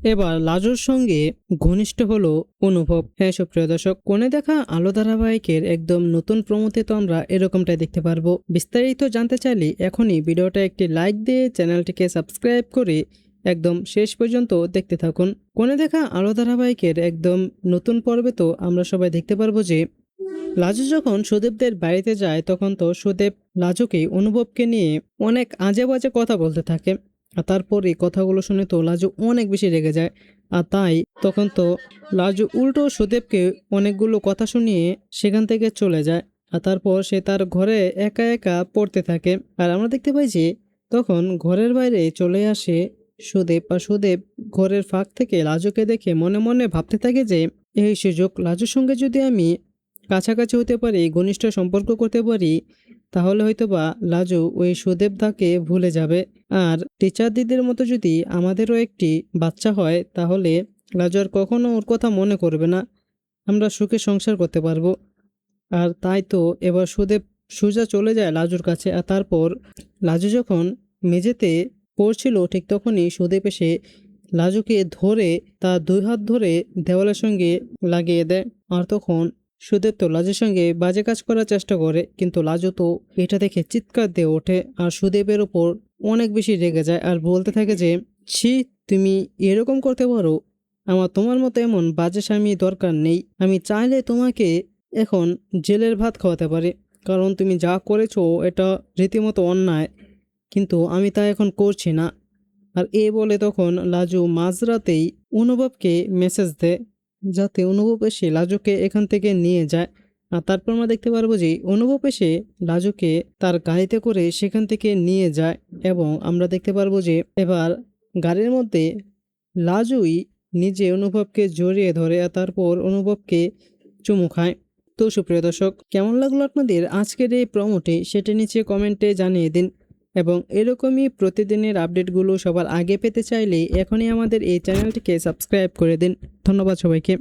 এবার লাজুর সঙ্গে ঘনিষ্ঠ হলো অনুভব। হ্যাঁ সুপ্রিয় দর্শক, কোণে দেখা আলো ধারাবাহিকের একদম নতুন প্রমোতে তো আমরা এরকমটাই দেখতে পারবো। বিস্তারিত জানতে চাইলে এখনই ভিডিওটা একটি লাইক দিয়ে চ্যানেলটিকে সাবস্ক্রাইব করে একদম শেষ পর্যন্ত দেখতে থাকুন। কোণে দেখা আলো ধারাবাহিকের একদম নতুন পর্বে তো আমরা সবাই দেখতে পারবো যে লাজু যখন সুদেবদের বাড়িতে যায় তখন তো সুদেব লাজুকে অনুভবকে নিয়ে অনেক আজে বাজে কথা বলতে থাকে। আর তারপর এই কথাগুলো শুনে তো লাজু অনেক বেশি রেগে যায়। আর তাই তখন তো লাজু উল্টো সুদেবকে অনেকগুলো কথা শুনিয়ে সেখান থেকে চলে যায়। আর তারপর সে তার ঘরে একা একা পড়তে থাকে। আর আমরা দেখতে পাই যে তখন ঘরের বাইরে চলে আসে সুদেব। আর সুদেব ঘরের ফাঁক থেকে লাজুকে দেখে মনে মনে ভাবতে থাকে যে এই সুযোগ, লাজুর সঙ্গে যদি আমি কাছাকাছি হতে পারি, ঘনিষ্ঠ সম্পর্ক করতে পারি, তাহলে হয়তোবা লাজু ওই সুদেবদাকে ভুলে যাবে। আর টিচার দিদির মতো যদি আমাদেরও একটি বাচ্চা হয় তাহলে লাজু আর কখনো ওর কথা মনে করবে না, আমরা সুখে সংসার করতে পারবো। আর তাই তো এবার সুদেব সুজা চলে যায় লাজুর কাছে। আর তারপর লাজু যখন মেঝেতে পড়ছিল ঠিক তখনই সুদেব এসে লাজুকে ধরে তার দুই হাত ধরে দেওয়ালের সঙ্গে লাগিয়ে দেয়। আর তখন সুদেব তো লাজুর সঙ্গে বাজে কাজ করার চেষ্টা করে, কিন্তু লাজু তো এটা দেখে চিৎকার দিয়ে ওঠে আর সুদেবের ওপর অনেক বেশি রেগে যায় আর বলতে থাকে যে ছি, তুমি এরকম করতে পারো? আমার তোমার মতো এমন বাজে স্বামী দরকার নেই। আমি চাইলে তোমাকে এখন জেলের ভাত খাওয়াতে পারি, কারণ তুমি যা করেছো এটা রীতিমতো অন্যায়, কিন্তু আমি তা এখন করছি না। আর এ বলে তখন লাজু মাঝরাতেই অনুভবকে মেসেজ দেয় যাতে অনুভব এসে লাজুকে এখান থেকে নিয়ে যায়। আর তারপর আমরা দেখতে পারবো যে অনুভব এসে লাজুকে তার গাড়িতে করে সেখান থেকে নিয়ে যায় এবং আমরা দেখতে পারবো যে এবার গাড়ির মধ্যে লাজুই নিজে অনুভবকে জড়িয়ে ধরে আর তারপর অনুভবকে চুমু খায়। তো সুপ্রিয় দর্শক, কেমন লাগলো আপনাদের আজকের এই প্রোমোটি সেটা নিচে কমেন্টে জানিয়ে দিন। এবং এরকমই প্রতিদিনের আপডেটগুলো সবার আগে পেতে চাইলে এখনই আমাদের এই চ্যানেলটিকে সাবস্ক্রাইব করে দিন। ধন্যবাদ সবাইকে।